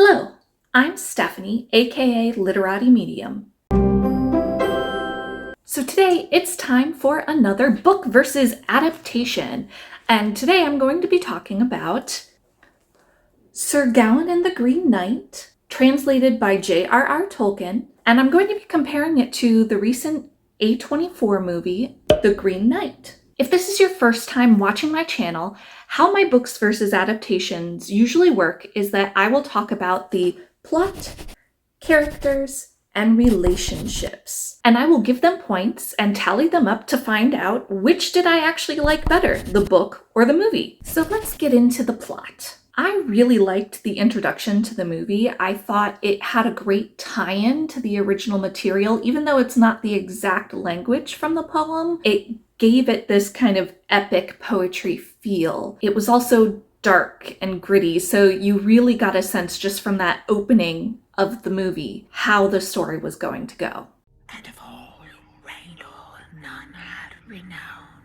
Hello, I'm Stephanie, aka Literati Medium. So today it's time for another book versus adaptation, and today I'm going to be talking about Sir Gawain and the Green Knight, translated by J.R.R. Tolkien, and I'm going to be comparing it to the recent A24 movie, The Green Knight. If this is your first time watching my channel, how my books versus adaptations usually work is that I will talk about the plot, characters, and relationships. And I will give them points and tally them up to find out which did I actually like better, the book or the movie. So let's get into the plot. I really liked the introduction to the movie. I thought it had a great tie-in to the original material, even though it's not the exact language from the poem. It gave it this kind of epic poetry feel. It was also dark and gritty, so you really got a sense just from that opening of the movie how the story was going to go. And of all who reigned o'er, none had renown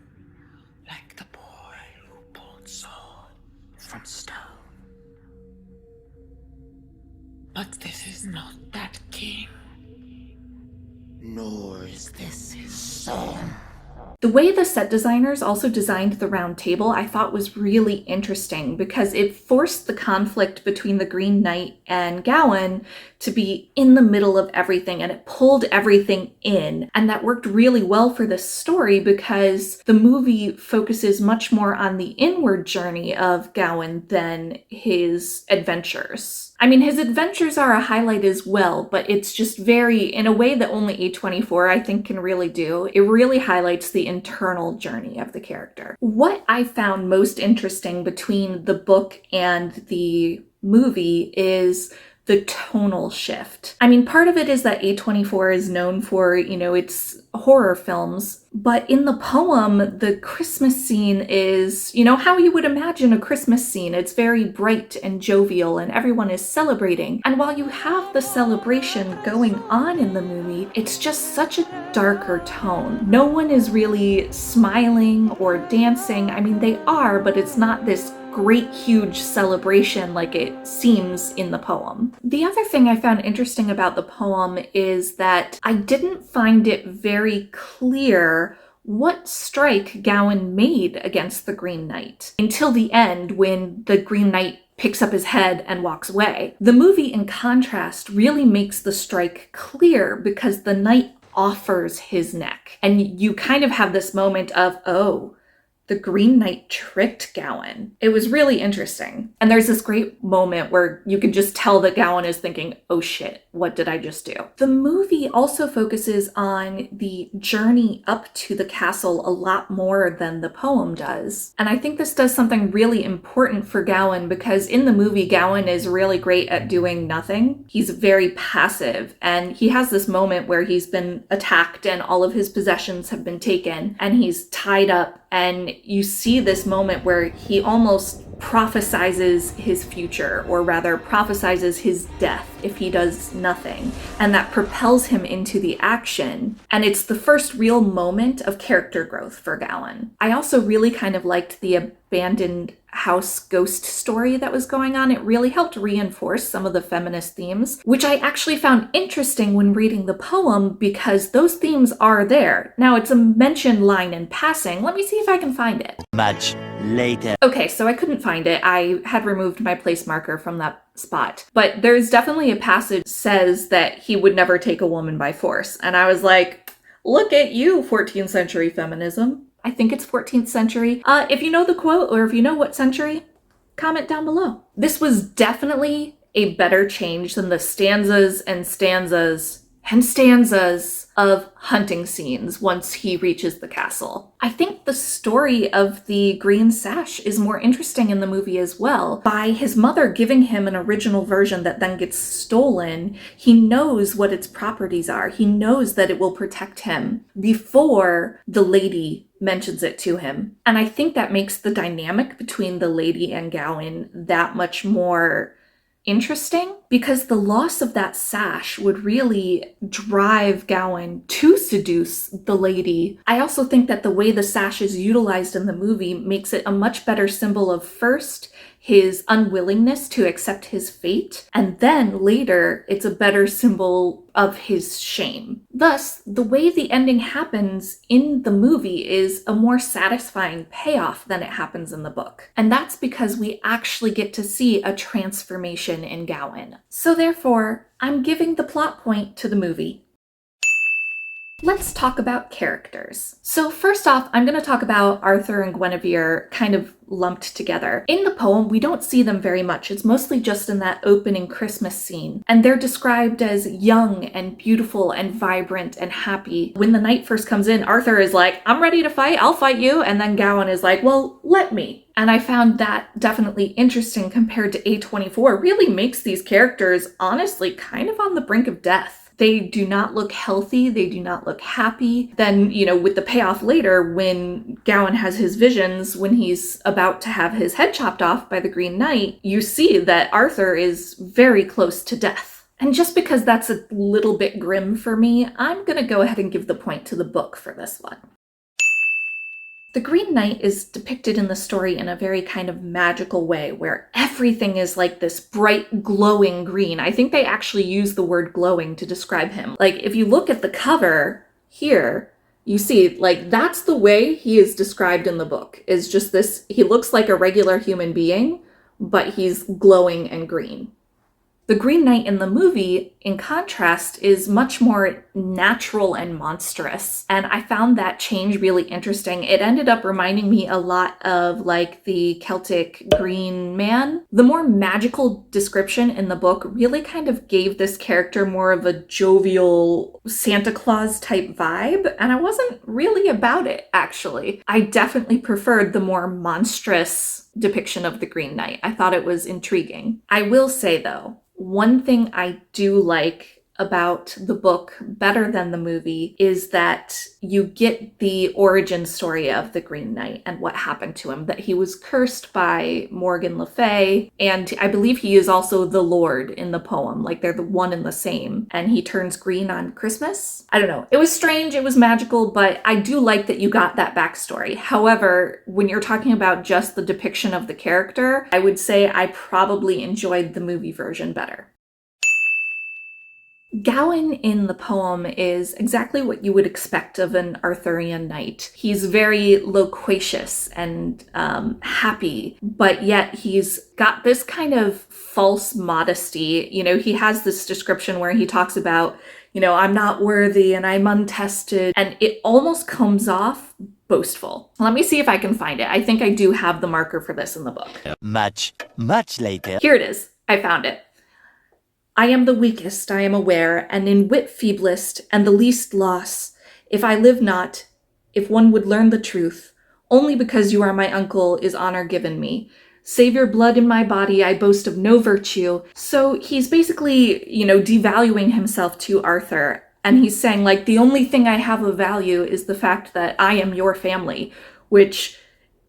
like the boy who pulled sword from stone. But this is not that king, nor is this his son. The way the set designers also designed the round table I thought was really interesting because it forced the conflict between the Green Knight and Gawain to be in the middle of everything, and it pulled everything in. And that worked really well for this story because the movie focuses much more on the inward journey of Gawain than his adventures. I mean, his adventures are a highlight as well, but it's just very, in a way that only A24 I think can really do. It really highlights the internal journey of the character. What I found most interesting between the book and the movie is the tonal shift. I mean, part of it is that A24 is known for, its horror films, but in the poem, the Christmas scene is, how you would imagine a Christmas scene. It's very bright and jovial and everyone is celebrating. And while you have the celebration going on in the movie, it's just such a darker tone. No one is really smiling or dancing. I mean, they are, but it's not this great huge celebration like it seems in the poem. The other thing I found interesting about the poem is that I didn't find it very clear what strike Gawain made against the Green Knight until the end when the Green Knight picks up his head and walks away. The movie, in contrast, really makes the strike clear because the knight offers his neck. And you kind of have this moment of, oh, the Green Knight tricked Gawain. It was really interesting. And there's this great moment where you can just tell that Gawain is thinking, oh shit, what did I just do? The movie also focuses on the journey up to the castle a lot more than the poem does. And I think this does something really important for Gawain because in the movie, Gawain is really great at doing nothing. He's very passive, and he has this moment where he's been attacked and all of his possessions have been taken and he's tied up. And you see this moment where he almost prophesizes his future, or rather prophesizes his death if he does nothing. And that propels him into the action. And it's the first real moment of character growth for Gawain. I also really kind of liked the abandoned house ghost story that was going on. It really helped reinforce some of the feminist themes, which I actually found interesting when reading the poem because those themes are there. Now, it's a mentioned line in passing. Let me see if I can find it. Much later. Okay, so I couldn't find it. I had removed my place marker from that spot. But there's definitely a passage that says that he would never take a woman by force. And I was like, look at you, 14th century feminism. I think it's 14th century. If you know the quote or if you know what century, comment down below. This was definitely a better change than the stanzas and stanzas and stanzas of hunting scenes once he reaches the castle. I think the story of the green sash is more interesting in the movie as well. By his mother giving him an original version that then gets stolen, he knows what its properties are. He knows that it will protect him before the lady mentions it to him. And I think that makes the dynamic between the lady and Gawain that much more interesting because the loss of that sash would really drive Gawain to seduce the lady. I also think that the way the sash is utilized in the movie makes it a much better symbol of first his unwillingness to accept his fate, and then later it's a better symbol of his shame. Thus, the way the ending happens in the movie is a more satisfying payoff than it happens in the book. And that's because we actually get to see a transformation in Gawain. So therefore, I'm giving the plot point to the movie. Let's talk about characters. So first off, I'm going to talk about Arthur and Guinevere kind of lumped together. In the poem, we don't see them very much. It's mostly just in that opening Christmas scene. And they're described as young and beautiful and vibrant and happy. When the night first comes in, Arthur is like, I'm ready to fight, I'll fight you. And then Gawain is like, well, let me. And I found that definitely interesting compared to A24. It really makes these characters honestly kind of on the brink of death. They do not look healthy. They do not look happy. Then, with the payoff later, when Gawain has his visions, when he's about to have his head chopped off by the Green Knight, you see that Arthur is very close to death. And just because that's a little bit grim for me, I'm going to go ahead and give the point to the book for this one. The Green Knight is depicted in the story in a very kind of magical way where everything is like this bright, glowing green. I think they actually use the word glowing to describe him. Like, if you look at the cover here, you see, like, that's the way he is described in the book, is just this, he looks like a regular human being, but he's glowing and green. The Green Knight in the movie, in contrast, is much more natural and monstrous, and I found that change really interesting. It ended up reminding me a lot of, like, the Celtic Green Man. The more magical description in the book really kind of gave this character more of a jovial Santa Claus type vibe, and I wasn't really about it, actually. I definitely preferred the more monstrous depiction of the Green Knight. I thought it was intriguing. I will say, though, one thing I do like about the book better than the movie is that you get the origin story of the Green Knight and what happened to him, that he was cursed by Morgan Le Fay, and I believe he is also the Lord in the poem, like they're the one and the same, and he turns green on Christmas. I don't know. It was strange, it was magical, but I do like that you got that backstory. However, when you're talking about just the depiction of the character, I would say I probably enjoyed the movie version better. Gawain in the poem is exactly what you would expect of an Arthurian knight. He's very loquacious and happy, but yet he's got this kind of false modesty. He has this description where he talks about, I'm not worthy and I'm untested, and it almost comes off boastful. Let me see if I can find it. I think I do have the marker for this in the book. Much later. Here it is. I found it. I am the weakest, I am aware, and in wit feeblest, and the least loss, if I live not, if one would learn the truth, only because you are my uncle is honor given me. Save your blood in my body, I boast of no virtue. So he's basically, devaluing himself to Arthur, and he's saying, like, the only thing I have of value is the fact that I am your family, which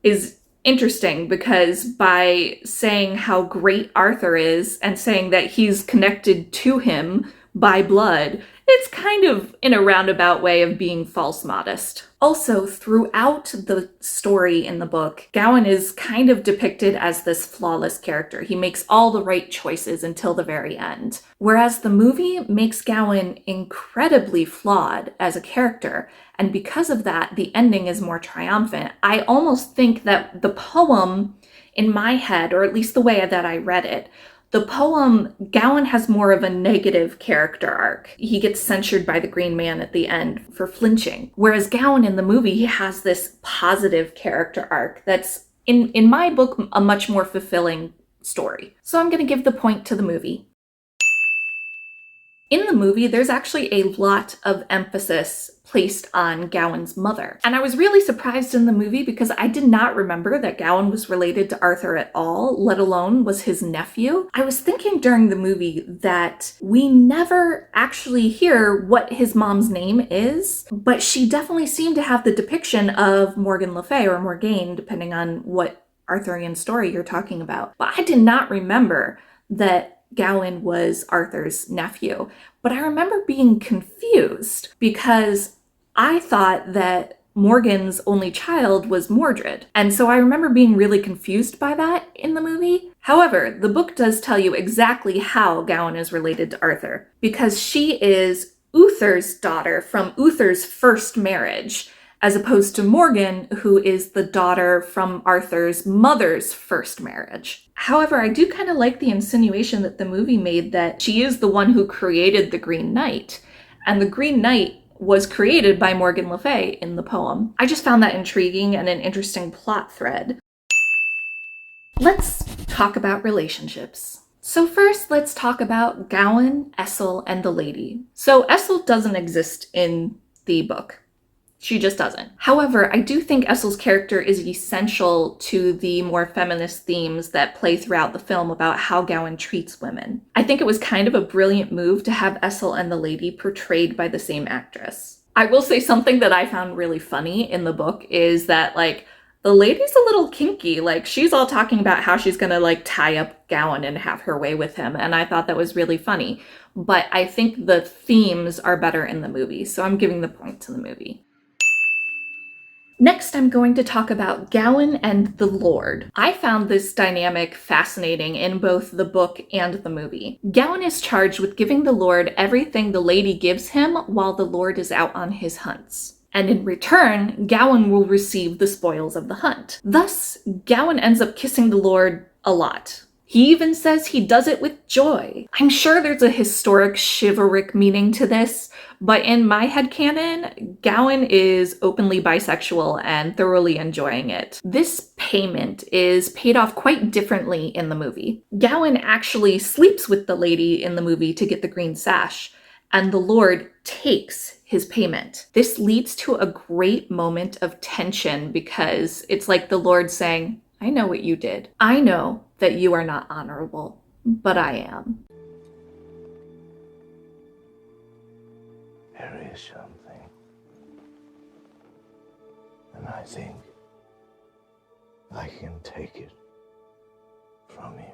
is interesting because by saying how great Arthur is and saying that he's connected to him by blood, it's kind of in a roundabout way of being false modest. Also, throughout the story in the book, Gawain is kind of depicted as this flawless character. He makes all the right choices until the very end. Whereas the movie makes Gawain incredibly flawed as a character, and because of that, the ending is more triumphant. I almost think that the poem, in my head, or at least the way that I read it, the poem, Gawain has more of a negative character arc. He gets censured by the Green Man at the end for flinching. Whereas Gawain in the movie, he has this positive character arc that's, in my book, a much more fulfilling story. So I'm going to give the point to the movie. In the movie, there's actually a lot of emphasis placed on Gawain's mother. And I was really surprised in the movie because I did not remember that Gawain was related to Arthur at all, let alone was his nephew. I was thinking during the movie that we never actually hear what his mom's name is, but she definitely seemed to have the depiction of Morgan Le Fay or Morgaine, depending on what Arthurian story you're talking about. But I did not remember that Gawain was Arthur's nephew. But I remember being confused because I thought that Morgan's only child was Mordred. And so I remember being really confused by that in the movie. However, the book does tell you exactly how Gawain is related to Arthur, because she is Uther's daughter from Uther's first marriage, as opposed to Morgan, who is the daughter from Arthur's mother's first marriage. However, I do kind of like the insinuation that the movie made that she is the one who created the Green Knight, and the Green Knight was created by Morgan Le Fay in the poem. I just found that intriguing and an interesting plot thread. Let's talk about relationships. So first, let's talk about Gawain, Essel, and the lady. So Essel doesn't exist in the book. She just doesn't. However, I do think Essel's character is essential to the more feminist themes that play throughout the film about how Gawain treats women. I think it was kind of a brilliant move to have Essel and the lady portrayed by the same actress. I will say something that I found really funny in the book is that, like, the lady's a little kinky. Like, she's all talking about how she's gonna, like, tie up Gawain and have her way with him, and I thought that was really funny. But I think the themes are better in the movie, so I'm giving the point to the movie. Next, I'm going to talk about Gawain and the Lord. I found this dynamic fascinating in both the book and the movie. Gawain is charged with giving the Lord everything the lady gives him while the Lord is out on his hunts. And in return, Gawain will receive the spoils of the hunt. Thus, Gawain ends up kissing the Lord a lot. He even says he does it with joy. I'm sure there's a historic chivalric meaning to this, but in my headcanon, Gawain is openly bisexual and thoroughly enjoying it. This payment is paid off quite differently in the movie. Gawain actually sleeps with the lady in the movie to get the green sash, and the Lord takes his payment. This leads to a great moment of tension because it's like the Lord saying, I know what you did. I know that you are not honorable, but I am. There is something, and I think I can take it from you.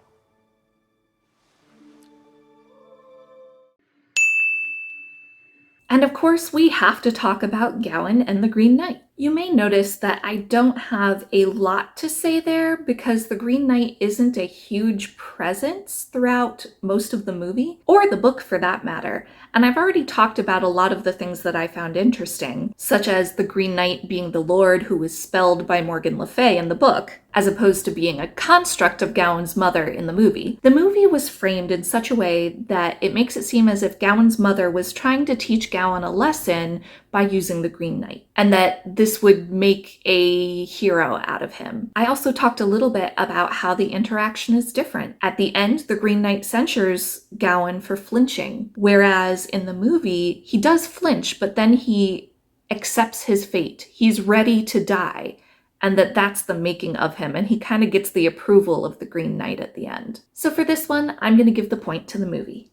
And of course, we have to talk about Gawain and the Green Knight. You may notice that I don't have a lot to say there because the Green Knight isn't a huge presence throughout most of the movie, or the book for that matter. And I've already talked about a lot of the things that I found interesting, such as the Green Knight being the Lord who was spelled by Morgan Le Fay in the book, as opposed to being a construct of Gawain's mother in the movie. The movie was framed in such a way that it makes it seem as if Gawain's mother was trying to teach Gawain a lesson by using the Green Knight, and that this would make a hero out of him. I also talked a little bit about how the interaction is different. At the end, the Green Knight censures Gawain for flinching, whereas in the movie, he does flinch, but then he accepts his fate. He's ready to die, and that's the making of him, and he kind of gets the approval of the Green Knight at the end. So for this one, I'm going to give the point to the movie.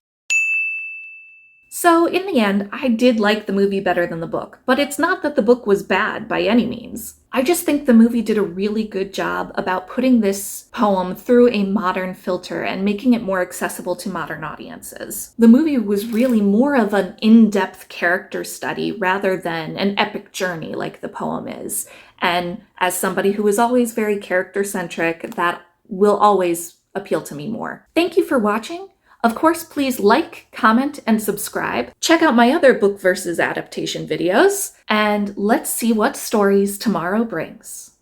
So in the end, I did like the movie better than the book, but it's not that the book was bad by any means. I just think the movie did a really good job about putting this poem through a modern filter and making it more accessible to modern audiences. The movie was really more of an in-depth character study rather than an epic journey like the poem is. And as somebody who is always very character-centric, that will always appeal to me more. Thank you for watching. Of course, please like, comment, and subscribe. Check out my other book versus adaptation videos, and let's see what stories tomorrow brings.